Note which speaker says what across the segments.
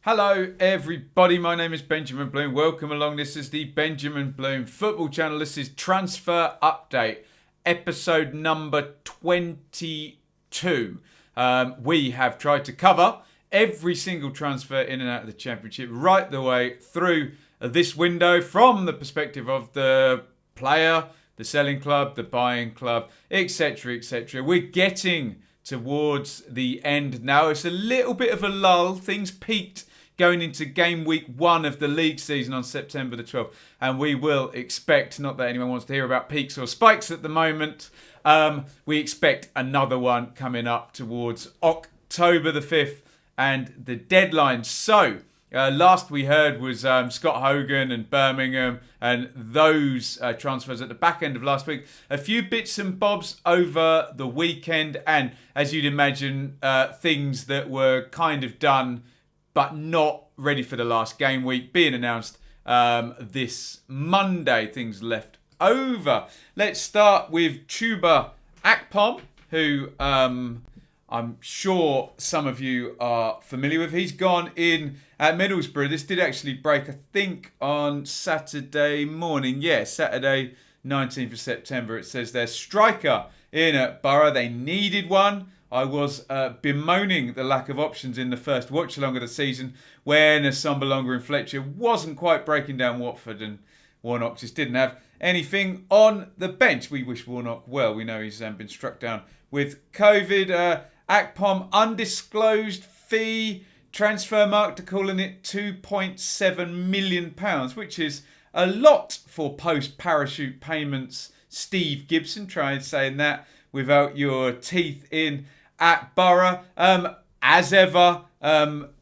Speaker 1: Hello everybody, my name is Benjamin Bloom. Welcome along. This is the Benjamin Bloom Football Channel. This is Transfer Update, episode number 22. We have tried to cover every single transfer in and out of the Championship right the way through this window from the perspective of the player, the selling club, the buying club, etc, etc. We're getting towards the end now. It's a little bit of a lull. Things peaked going into game week 1 of the league season on September the 12th. And we will expect, not that anyone wants to hear about peaks or spikes at the moment, we expect another one coming up towards October the 5th and the deadline. So, last we heard was Scott Hogan and Birmingham and those transfers at the back end of last week. A few bits and bobs over the weekend, and as you'd imagine, things that were kind of done but not ready for the last game week being announced this Monday. Things left over. Let's start with Chuba Akpom, who I'm sure some of you are familiar with. He's gone in at Middlesbrough. This did actually break, I think, on Saturday morning. Yeah, Saturday, 19th of September. It says their striker in at Borough. They needed one. I was bemoaning the lack of options in the first watch-along of the season when Assombalonga and Fletcher wasn't quite breaking down Watford, and Warnock just didn't have anything on the bench. We wish Warnock well. We know he's been struck down with COVID. Akpom, undisclosed fee, transfer mark to calling it £2.7 million, which is a lot for post-parachute payments. Steve Gibson tried saying that without your teeth in at Borough. As ever,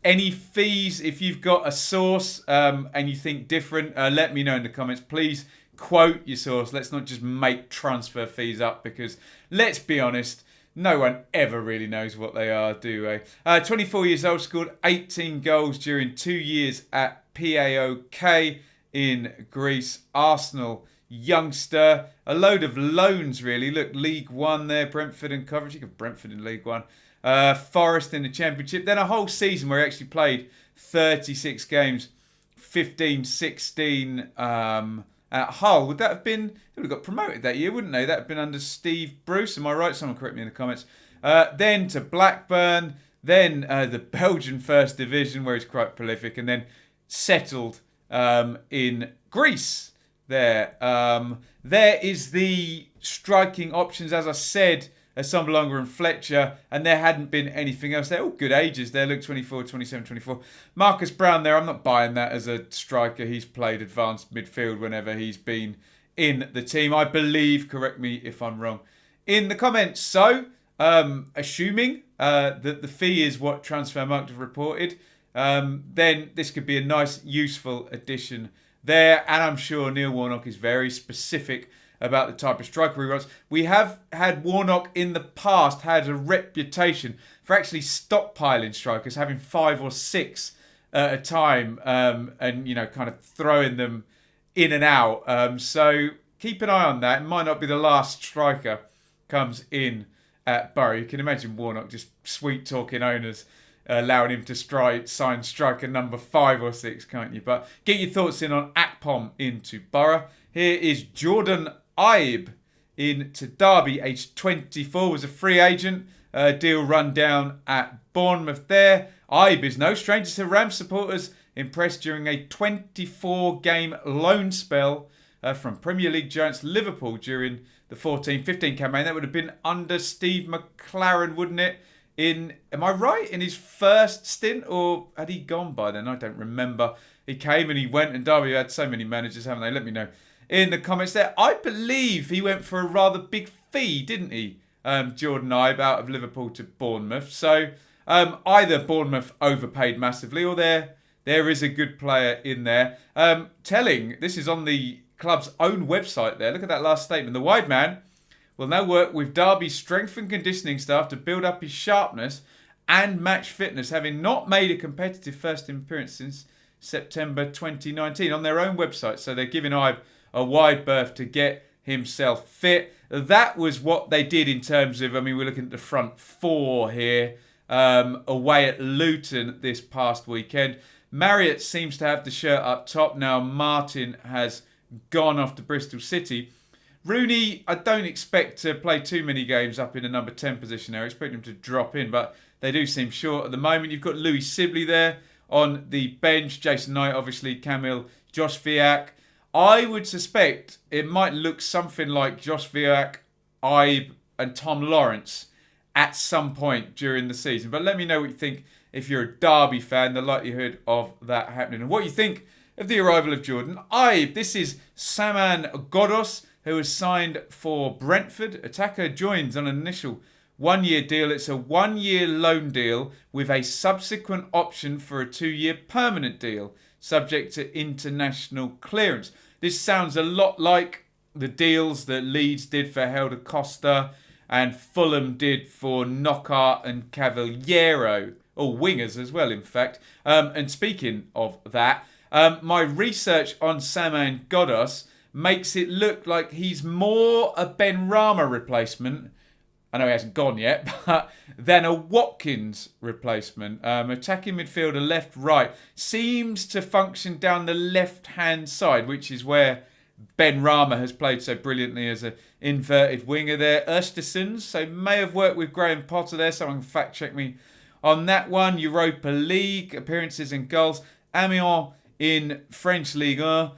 Speaker 1: any fees, if you've got a source and you think different, let me know in the comments. Please quote your source. Let's not just make transfer fees up, because let's be honest, no one ever really knows what they are, do they? 24 years old, scored 18 goals during 2 years at PAOK in Greece. Arsenal youngster, a load of loans really. Look, League One there, Brentford and Coventry. You got Brentford in League One. Forest in the Championship. Then a whole season where he actually played 36 games, 15, 16 at Hull. Would that have been, he would have got promoted that year, wouldn't they? That would have been under Steve Bruce. Am I right? Someone correct me in the comments. Then to Blackburn. Then the Belgian First Division, where he's quite prolific. And then settled in Greece. There is the striking options, as I said, Assombalonga and Fletcher, and there hadn't been anything else. They're all good ages there. Look, 24, 27, 24. Marcus Brown there, I'm not buying that as a striker. He's played advanced midfield whenever he's been in the team, I believe. Correct me if I'm wrong in the comments. So, assuming that the fee is what Transfermarkt have reported, then this could be a nice, useful addition there, and I'm sure Neil Warnock is very specific about the type of striker he wants. We have had Warnock in the past had a reputation for actually stockpiling strikers, having 5 or 6 at a time, and kind of throwing them in and out. So keep an eye on that. It might not be the last striker comes in at Borough. You can imagine Warnock just sweet talking owners, allowing him to sign striker number 5 or 6, can't you? But get your thoughts in on Akpom into Borough. Here is Jordan Ibe into Derby, aged 24, was a free agent. Deal run down at Bournemouth there. Ibe is no stranger to Rams supporters, impressed during a 24-game loan spell from Premier League giants Liverpool during the 14-15 campaign. That would have been under Steve McLaren, wouldn't it? Am I right, in his first stint, or had he gone by then? I don't remember. He came and he went, and Derby had so many managers, haven't they? Let me know in the comments there. I believe he went for a rather big fee, didn't he? Jordan Ibe out of Liverpool to Bournemouth. So either Bournemouth overpaid massively, or there is a good player in there. This is on the club's own website there. Look at that last statement. The wide man will now work with Derby's strength and conditioning staff to build up his sharpness and match fitness, having not made a competitive first appearance since September 2019 on their own website. So they're giving Ibe a wide berth to get himself fit. That was what they did in terms of, we're looking at the front four here. away at Luton this past weekend. Marriott seems to have the shirt up top now. Martin has gone off to Bristol City. Rooney, I don't expect to play too many games up in the number 10 position there. I expect him to drop in, but they do seem short at the moment. You've got Louis Sibley there on the bench. Jason Knight, obviously, Camille, Josh Viak. I would suspect it might look something like Josh Viak, Ibe and Tom Lawrence at some point during the season. But let me know what you think if you're a Derby fan, the likelihood of that happening. And what you think of the arrival of Jordan Ibe. This is Samir Gondos, who has signed for Brentford. Attacker joins on an initial one-year deal. It's a one-year loan deal with a subsequent option for a 2-year permanent deal, subject to international clearance. This sounds a lot like the deals that Leeds did for Helder Costa and Fulham did for Knockaert and Cavaliero, or wingers as well, in fact. And speaking of that, my research on Samir Gondos makes it look like he's more a Benrahma replacement, I know he hasn't gone yet, but than a Watkins replacement. Attacking midfielder, left, right, seems to function down the left-hand side, which is where Benrahma has played so brilliantly as an inverted winger there. Östersund, so may have worked with Graham Potter there, someone can fact-check me on that one. Europa League, appearances and goals. Amiens in French Ligue 1,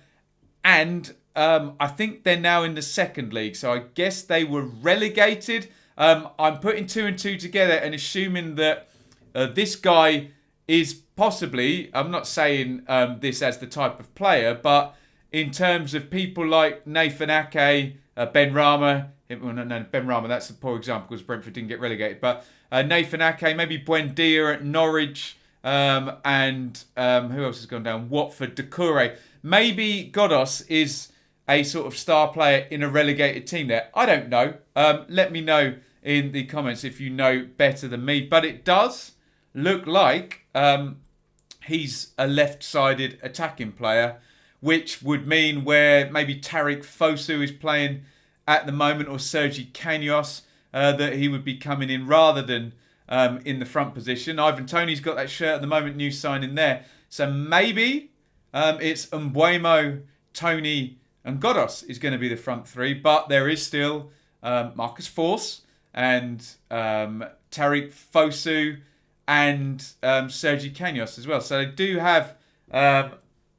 Speaker 1: and I think they're now in the second league, so I guess they were relegated. I'm putting 2 and 2 together and assuming that this guy is possibly, I'm not saying this as the type of player, but in terms of people like Nathan Ake, Benrahma, no, Benrahma, that's a poor example because Brentford didn't get relegated, but Nathan Ake, maybe Buendia at Norwich, and who else has gone down? Watford, Doucouré. Maybe Gondos is a sort of star player in a relegated team there. I don't know. Let me know in the comments if you know better than me. But it does look like he's a left-sided attacking player, which would mean where maybe Tariq Fosu is playing at the moment or Sergi Canos, that he would be coming in rather than in the front position. Ivan Toney's got that shirt at the moment, new signing there. So maybe it's Mbeumo, Toney and Gondos is going to be the front three, but there is still Marcus Force and Tariq Fosu and Sergi Canos as well. So they do have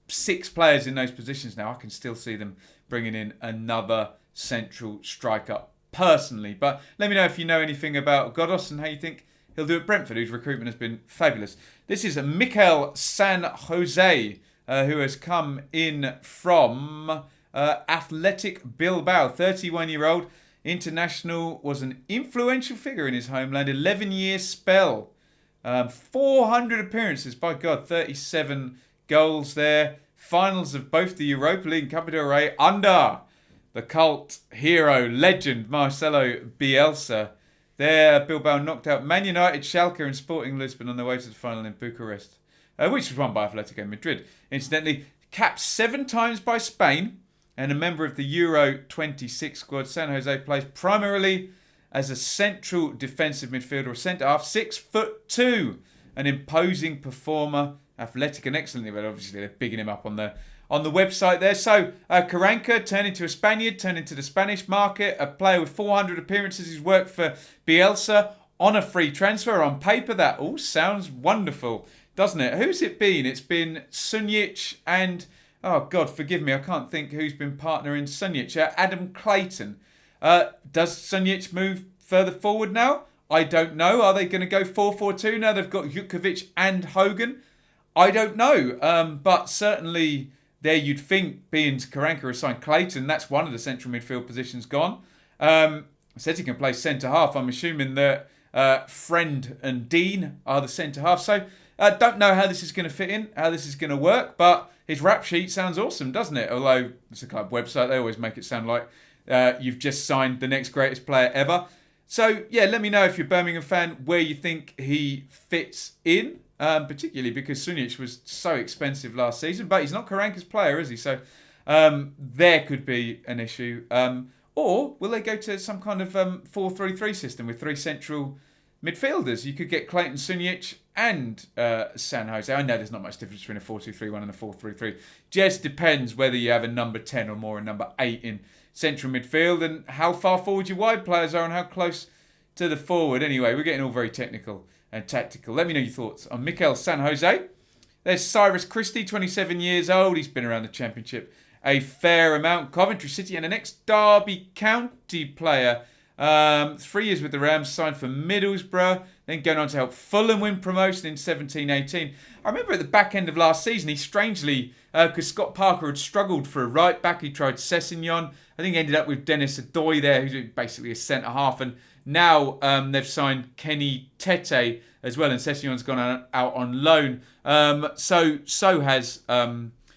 Speaker 1: 6 players in those positions now. I can still see them bringing in another central striker personally. But let me know if you know anything about Gondos and how you think he'll do at Brentford, whose recruitment has been fabulous. This is Marcelo San Jose, who has come in from Athletic Bilbao. 31-year-old international, was an influential figure in his homeland. 11-year spell. 400 appearances, by God, 37 goals there. Finals of both the Europa League and Copa del Rey under the cult hero, legend Marcelo Bielsa. There, Bilbao knocked out Man United, Schalke and Sporting Lisbon on their way to the final in Bucharest, which was won by Atletico Madrid. Incidentally, capped 7 times by Spain and a member of the Euro 26 squad. San Jose plays primarily as a central defensive midfielder or centre-half, 6'2", an imposing performer, athletic and excellently, but obviously they're bigging him up on the website there. So Carranca turned into a Spaniard, turned into the Spanish market, a player with 400 appearances who's worked for Bielsa on a free transfer. On paper, that all sounds wonderful, doesn't it? Who's it been? It's been Sunjic and, oh God, forgive me, I can't think who's been partnering Sunjic. Adam Clayton. Does Sunjic move further forward now? I don't know. Are they going to go 4-4-2 now they've got Jutkovic and Hogan? I don't know. But certainly there you'd think, being Carranca has signed Clayton, that's one of the central midfield positions gone. Said he can play centre-half. I'm assuming that Friend and Dean are the centre-half. So don't know how this is going to fit in, how this is going to work, but his rap sheet sounds awesome, doesn't it? Although it's a club website, they always make it sound like you've just signed the next greatest player ever. So, yeah, let me know if you're a Birmingham fan where you think he fits in, particularly because Sunjic was so expensive last season, but he's not Karanka's player, is he? So there could be an issue. Or will they go to some kind of 4-3-3 system with 3 central midfielders. You could get Clayton Sunic and San Jose. I know there's not much difference between a 4-2-3-1 and a 4-3-3. Just depends whether you have a number 10 or more a number 8 in central midfield, and how far forward your wide players are and how close to the forward. Anyway, we're getting all very technical and tactical. Let me know your thoughts on Mikel San Jose. There's Cyrus Christie, 27 years old. He's been around the Championship a fair amount. Coventry City and an ex-Derby County player. 3 years with the Rams, signed for Middlesbrough, then going on to help Fulham win promotion in 17-18. I remember at the back end of last season, he strangely, because Scott Parker had struggled for a right back, he tried Sessegnon. I think he ended up with Dennis Adoy there, who's basically a centre-half. And now they've signed Kenny Tete as well, and Sessegnon's gone out on loan. So has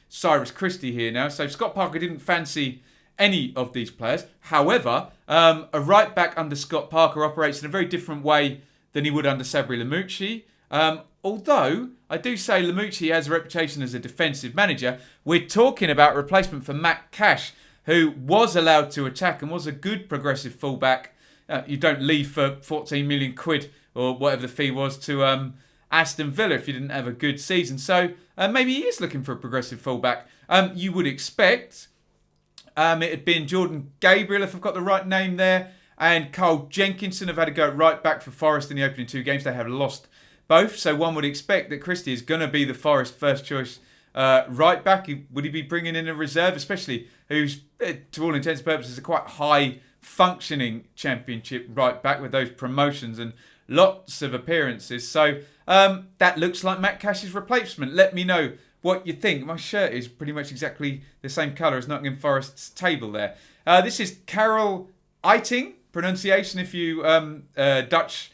Speaker 1: Cyrus Christie here now. So Scott Parker didn't fancy any of these players. However, a right back under Scott Parker operates in a very different way than he would under Sabri Lamucci. Although I do say Lamucci has a reputation as a defensive manager, we're talking about a replacement for Matt Cash, who was allowed to attack and was a good progressive fullback. You don't leave for 14 million quid or whatever the fee was to Aston Villa if you didn't have a good season. So maybe he is looking for a progressive fullback. You would expect it had been Jordan Gabriel, if I've got the right name there, and Carl Jenkinson have had a go at right back for Forest in the opening 2 games. They have lost both, so one would expect that Christie is going to be the Forest first choice right back. Would he be bringing in a reserve, especially who's, to all intents and purposes, a quite high functioning Championship right back with those promotions and lots of appearances? So that looks like Matt Cash's replacement. Let me know what you think. My shirt is pretty much exactly the same colour as Nottingham Forest's table there. This is Carol Eiting, pronunciation if you Dutch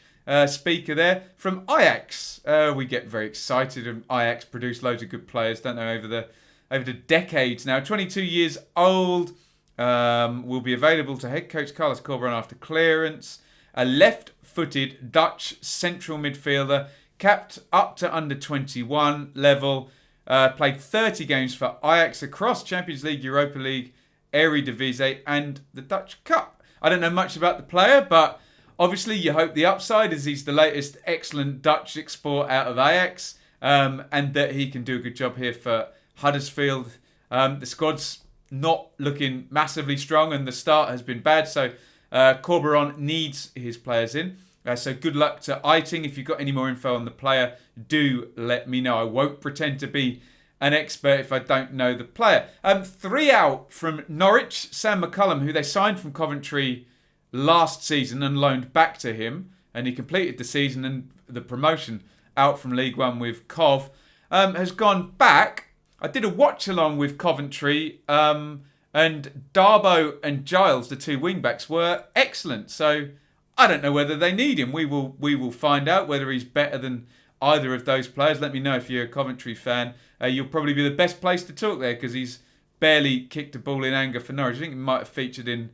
Speaker 1: speaker there, from Ajax. We get very excited, and Ajax produce loads of good players, don't they, over the decades now. 22 years old, will be available to head coach Carlos Corberan after clearance. A left-footed Dutch central midfielder, capped up to under 21 level. Played 30 games for Ajax across Champions League, Europa League, Eredivisie and the Dutch Cup. I don't know much about the player, but obviously you hope the upside is he's the latest excellent Dutch export out of Ajax, and that he can do a good job here for Huddersfield. The squad's not looking massively strong and the start has been bad, so Corberan needs his players in. So good luck to Eiting. If you've got any more info on the player, do let me know. I won't pretend to be an expert if I don't know the player. 3 out from Norwich, Sam McCullum, who they signed from Coventry last season and loaned back to him. And he completed the season and the promotion out from League One with Cov. Has gone back. I did a watch along with Coventry, and Darboe and Giles, the 2 wing-backs, were excellent. So I don't know whether they need him. We will find out whether he's better than either of those players. Let me know if you're a Coventry fan. You'll probably be the best place to talk there because he's barely kicked a ball in anger for Norwich. I think he might have featured in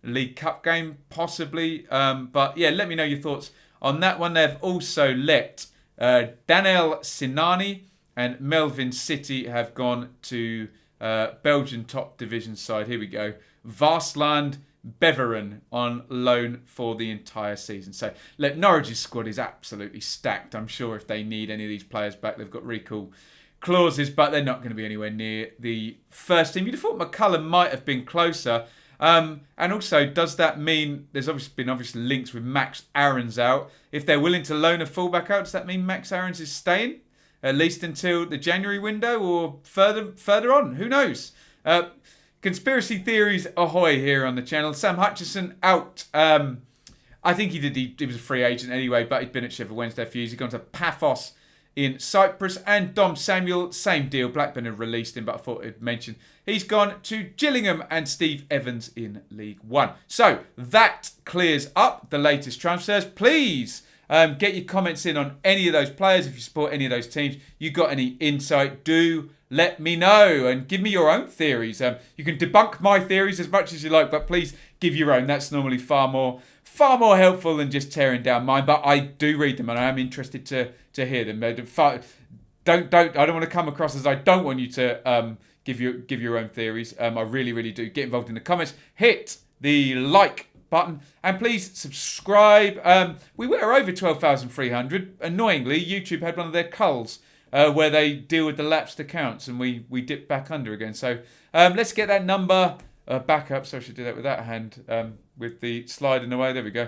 Speaker 1: a League Cup game, possibly. But yeah, let me know your thoughts on that one. They've also let Daniel Sinani and Melvin City have gone to Belgian top division side. Here we go. Varsland Beveren on loan for the entire season. So Norwich's squad is absolutely stacked. I'm sure if they need any of these players back, they've got recall clauses, but they're not going to be anywhere near the first team. You'd have thought McCullum might have been closer. And also, does that mean there's been links with Max Aarons out? If they're willing to loan a fullback out, does that mean Max Aarons is staying at least until the January window or further on? Who knows? Conspiracy theories ahoy here on the channel. Sam Hutchison out. I think he was a free agent anyway, but he'd been at Sheffield Wednesday for years. He's gone to Paphos in Cyprus. And Dom Samuel, same deal. Blackburn had released him, but I thought I'd mention he's gone to Gillingham, and Steve Evans in League One. So that clears up the latest transfers. Please get your comments in on any of those players. If you support any of those teams, you got any insight, do let me know and give me your own theories. You can debunk my theories as much as you like, but please give your own. That's normally far more helpful than just tearing down mine. But I do read them and I am interested to hear them. I don't want to come across as I don't want you to give your own theories. I really do. Get involved in the comments. Hit the like button. And please subscribe. We were over 12,300. Annoyingly, YouTube had one of their culls where they deal with the lapsed accounts, and we dipped back under again. So let's get that number back up. So I should do that with that hand, with the sliding away. There we go.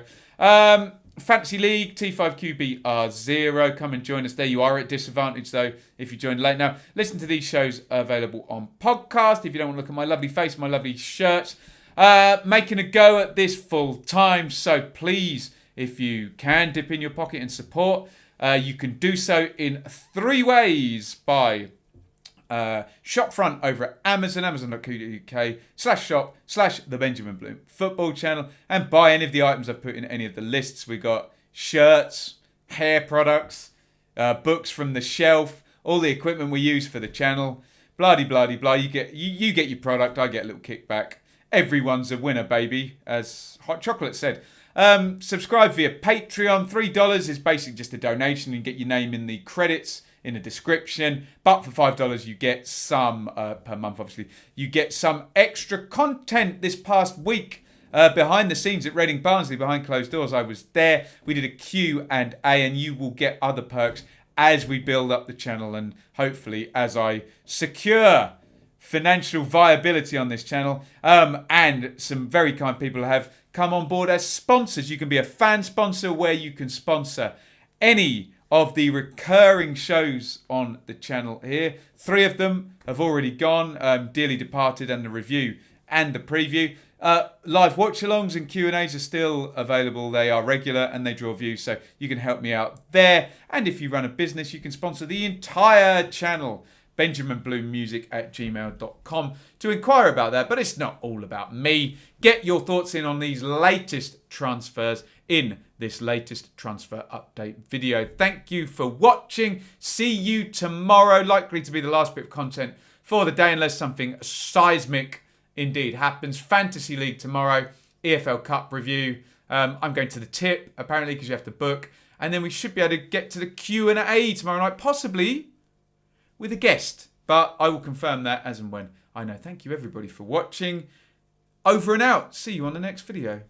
Speaker 1: Fantasy League, T5QBR0. Come and join us there. You are at disadvantage, though, if you join late. Now, listen to these shows available on podcast. If you don't want to look at my lovely face, my lovely shirts. Making a go at this full time. So please, if you can, dip in your pocket and support. You can do so in 3 ways: by shopfront over at Amazon, amazon.co.uk/shop/the Benjamin Bloom football channel, and buy any of the items I've put in any of the lists. We got shirts, hair products, books from the shelf, all the equipment we use for the channel. Bloody blah blah. You get your product, I get a little kickback. Everyone's a winner, baby, as Hot Chocolate said. Subscribe via Patreon. $3 is basically just a donation and get your name in the credits in the description. But for $5 you get some, per month obviously, you get some extra content. This past week, behind the scenes at Reading Barnsley, behind closed doors, I was there. We did a Q&A, and you will get other perks as we build up the channel, and hopefully as I secure financial viability on this channel. And some very kind people have come on board as sponsors. You can be a fan sponsor, where you can sponsor any of the recurring shows on the channel here. 3 of them have already gone, Dearly Departed and the review and the preview. Live watch-alongs and Q&As are still available. They are regular and they draw views, so you can help me out there. And if you run a business, you can sponsor the entire channel. BenjaminBloomMusic@gmail.com to inquire about that. But it's not all about me. Get your thoughts in on these latest transfers in this latest transfer update video. Thank you for watching. See you tomorrow. Likely to be the last bit of content for the day, unless something seismic indeed happens. Fantasy League tomorrow. EFL Cup review. I'm going to the tip, apparently, because you have to book. And then we should be able to get to the Q&A tomorrow night, possibly with a guest, but I will confirm that as and when I know. Thank you everybody for watching. Over and out. See you on the next video.